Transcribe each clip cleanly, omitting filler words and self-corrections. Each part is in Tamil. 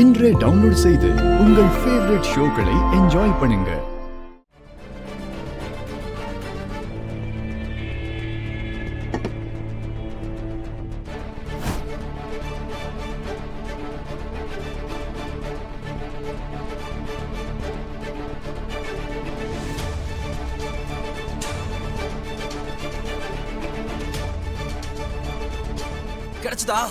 இன்றே டவுன்லோட் செய்து உங்கள் ஃபேவரட் ஷோக்களை என்ஜாய் பண்ணுங்க. கிடைச்சதா?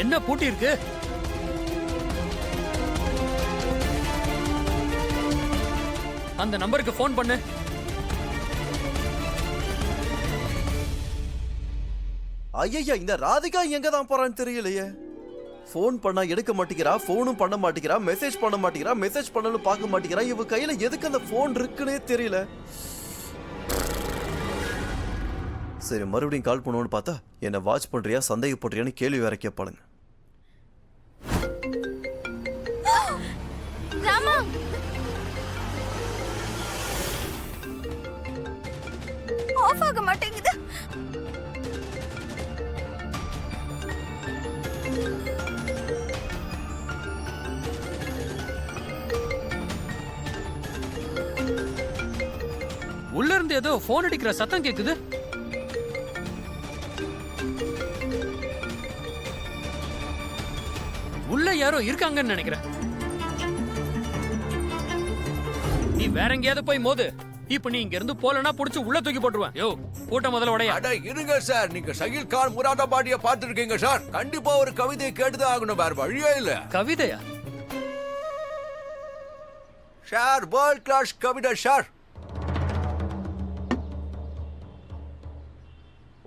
என்ன பூட்டி இருக்கு? அந்த நம்பருக்கு போன் பண்ணு. ஐயா, இந்த ராதிகா எங்க தான் போறான்னு தெரியலையே. போன் பண்ணா எடுக்க மாட்டேங்கிறா, போனும் பண்ண மாட்டேங்கிறா, மெசேஜ் பண்ண மாட்டேங்கிறா, மெசேஜ் பண்ணாலும் பார்க்க மாட்டேங்கிறா. இவ கையில எதுக்கு அந்த போன் இருக்குன்னே தெரியல. சரி, மறுபடியும் கால் பண்ணுவோன்னு பார்த்தா என்ன வாட்ச் பண்றியா, சந்தேகப்படுறியான்னு கேள்வி வேற கேட்பாளுங்க. ராமா, ஆஃப் ஆக மாட்டேங்குது. உள்ள இருந்து ஏதோ போன் அடிக்கிற சத்தம் கேக்குது. உள்ள யாரோ இருக்காங்கன்னு நினைக்கிறேன். நீ வேற எங்கேயாவது போய் மோது. இப்ப நீ இங்க இருந்து போலனா புடிச்சு உள்ள தூக்கி போட்டுருவேன். யோ, கூட்ட முதல்ல உடைய. அட இருங்க சார், நீங்க ஷகீல் கான் முராதாபாடிய பாத்துருக்கீங்க சார். கண்டிப்பா ஒரு கவிதையை கேட்டுதான் ஆகணும், வேற வழியே இல்ல. கவிதையா? சார், வேர்ல்ட் கிளாஸ் கவிதை சார்.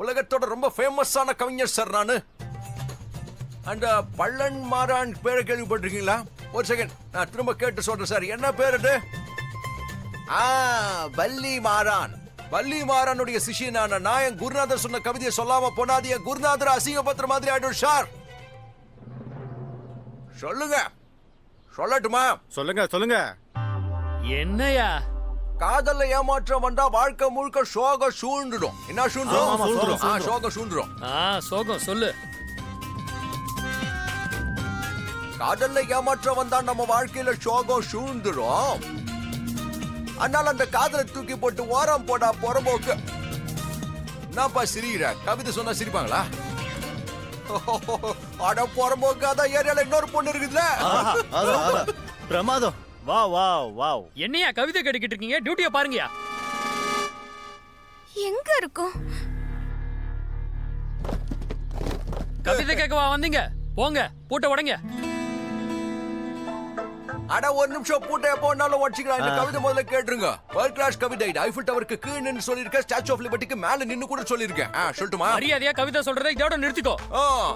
உலகத்தோட ரொம்ப ஃபேமஸான கவிஞர் சார் நானு. அந்த பள்ளன் மாறான் பேரை கேள்விப்பட்டிருக்கீங்களா? ஒரு செகண்ட், நான் திரும்ப கேட்டு சொல்றேன் சார். என்ன பேர் அது? வள்ளி மாறான். வள்ளி மாறானுடைய சிஷியனான நான் என் குருநாதர் சொன்ன கவிதையை சொல்லாம போனாது என் குருநாதர் அசிங்கப்பத்திர மாதிரி ஆயிடும் சார். சொல்லுங்க, சொல்லட்டுமா? சொல்லுங்க. என்னையா? காதல்ல ஏமாற்றம் வந்தா வாழ்க்கை முழுக்க சோக சூழ்ந்துடும். என்ன சூழ்ந்துடும்? சோக சூழ்ந்துடும். சோகம் சொல்லு. காதல்ல ஏமாற்றம் வந்தா நம்ம வாழ்க்கையில சோகம் சூழ்ந்துடும். அதனால அந்த காதலை தூக்கி போட்டு ஓரம் போடா புறம்போக்கு. என்னப்பா சிரிக்கிற? கவிதை சொன்னா சிரிப்பாங்களா? அட புறம்போக்கு, அதான் ஏரியால இன்னொரு பொண்ணு இருக்குதுல. பிரமாதம். வாவ். என்னையா கவிதை கேட்டுக்கிட்டு இருக்கீங்க? டியூட்டியை பாருங்கயா. எங்க இருக்கும்? கவிதை கேட்கவா வந்தீங்க? போங்க, பூட்ட உடைங்க. அட ஒரு நிமிஷம், பூட்டை எப்போ வேணாலும் உடைச்சிக்கலாம். இந்த கவிதை முதல்ல கேட்டுருங்க. வேர்ல்ட் கிளாஸ் கவிதை. ஐஃபில் டவருக்கு கீழ் நின்னு சொல்லிருக்கேன், ஸ்டாச்சு ஆஃப் லிபர்ட்டிக்கு மேல நின்னு கூட சொல்லிருக்கேன். சொல்லட்டுமா? மரியாதையா கவிதை சொல்றதை இதோட நிறுத்திக்கோ.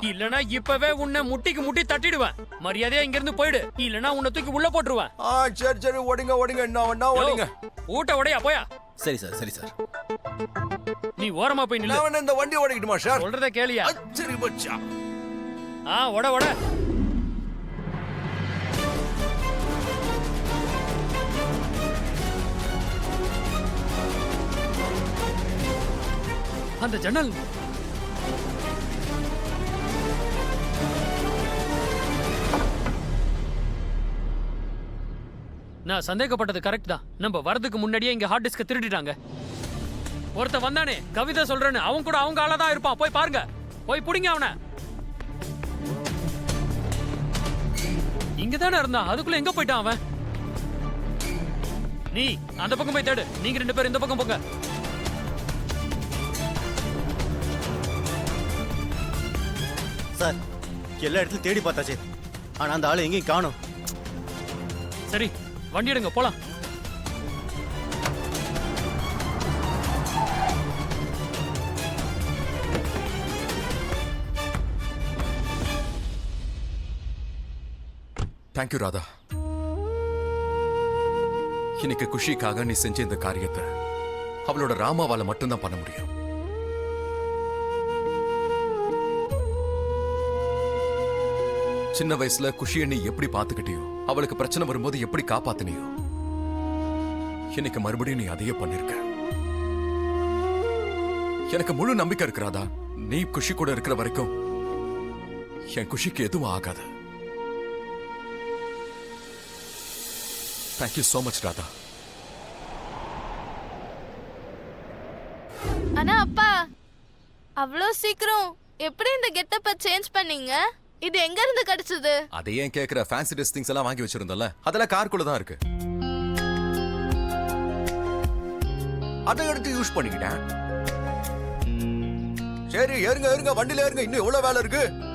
இல்லனா இப்பவே உன்னை முட்டிக்கு முட்டி தட்டிடுவேன். மரியாதையா இங்க இருந்து போயிடு, இல்லனா உன்னை தூக்கி உள்ள போட்டுருவேன். சரி, ஓடுங்க. என்ன ஓடுங்க. பூட்ட உடையா, போயா. சரி சார். நீ ஓரமா போய் நில்லு. நான் இந்த வண்டி ஓடிக்கிட்டுமா சார்? சொல்றத கேளியா? சரி பச்சா. ஓட. அந்த ஜன்னல். நான் சந்தேகப்பட்டது கரெக்ட் தான். நம்ம வரதுக்கு முன்னாடியே இங்க ஹார்ட் டிஸ்க் திருடிட்டாங்க. ஒருத்த வந்தானே கவிதை சொல்றேன்னு, அவன் கூட அவங்க ஆளாதான் இருப்பான். போய் பாருங்க, போய் புடிங்க அவனை. இங்கதானே இருந்தான், அதுக்குள்ள எங்க போயிட்டான் அவன்? நீ அந்த பக்கம் போய் தேடு, நீங்க ரெண்டு பேரும் இந்த பக்கம் போங்க. சார், எல்லா இடத்துலயும் தேடி பார்த்தாச்சு, ஆனா அந்த ஆளு எங்கேயும் காணோம். சரி, வண்டி எடுங்க, போலாம். தேங்க்யூ ராதா. இன்னைக்கு குஷிக்காக நீ செஞ்ச இந்த காரியத்தை அவளோட ராமாவால மட்டும்தான் பண்ண முடியும். சின்ன வயசுல குஷியை நீ எப்படி பாத்துக்கிட்டியோ, அவளுக்கு பிரச்சனை வரும்போது எப்படி காப்பாத்தினியோ, இன்னைக்கு மறுபடியும் நீ அதையே பண்ணிருக்க. எனக்கு முழு நம்பிக்கை இருக்கு ராதா. நீ குஷி கூட இருக்கிற வரைக்கும் என் குஷிக்கு எதுவும் ஆகாது. Thank you so much Radha. ஆனா அப்பா, அவ்வளோ சீக்கிரம் எப்படி இந்த கெட்டப்ப சேஞ்ச் பண்ணீங்க? இது எங்க இருந்து கிடைச்சது? அதை ஏன் கேக்குற? ஃபேன்சி ட்ரெஸ் திங்ஸ் எல்லாம் வாங்கி வச்சிருந்தோம்ல, அதெல்லாம் காருக்குள்ள தான் இருக்கு. அதை எடுத்து யூஸ் பண்ணிக்கிட்டேன். சரி, ஏறுங்க ஏறுங்க, வண்டியில ஏறுங்க, இன்னும் எவ்வளவு வேலை இருக்கு.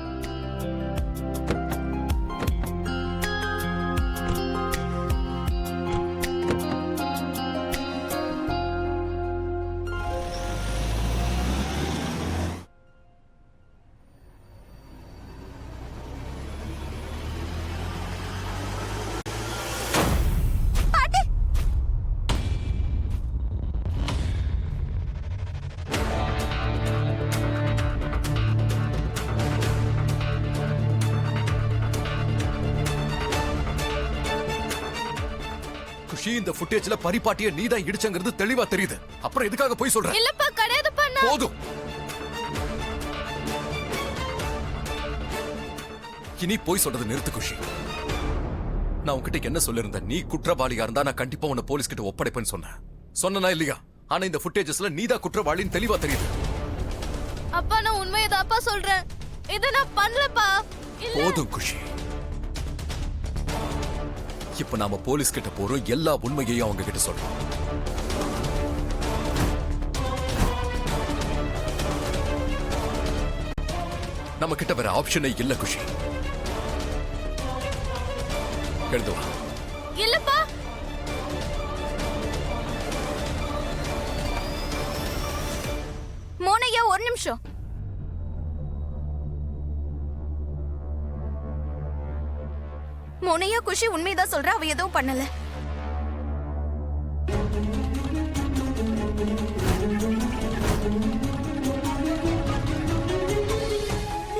குஷி, இந்த ஃபுட்டேஜ்ல பரிபாட்டிய நீதான் இடிச்சங்கிறது தெளிவா தெரியுது. அப்புறம் எதுக்காக போய் சொல்ற? இல்லப்பா, கிடையாதுப்பா. போதும். இனி போய் சொல்றது நிறுத்து குஷி. நான் உன்கிட்ட என்ன சொல்லிருந்தேன்? நீ குற்றவாளியா இருந்தா நான் கண்டிப்பா உன்னை போலீஸ் கிட்ட ஒப்படைப்பேன்னு சொன்னேன். சொன்னா இல்லையா? ஆனா இந்த ஃபுட்டேஜஸ்ல நீதான் குற்றவாளின்னு தெளிவா தெரியுது. அப்பா, நான் உண்மையதாப்பா சொல்றேன். இதை நான் பண்ணலப்பா. போதும் குஷி. இப்ப நாம போலீஸ் கிட்ட போறோம், எல்லா உண்மையையும் அவங்க கிட்ட சொல்றோம். நம்ம கிட்ட வேற ஆப்ஷனே இல்ல குஷி. எழுதுவா. இல்லப்பா. மோனையா, ஒரு நிமிஷம். மோனையா, குஷி உண்மைதான் சொல்ற. அவ எதுவும் பண்ணல.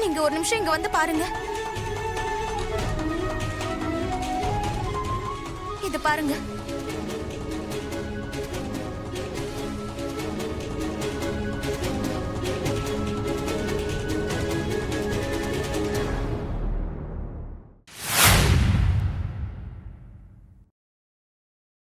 நீங்க ஒரு நிமிஷம் இங்க வந்து பாருங்க. இது பாருங்க.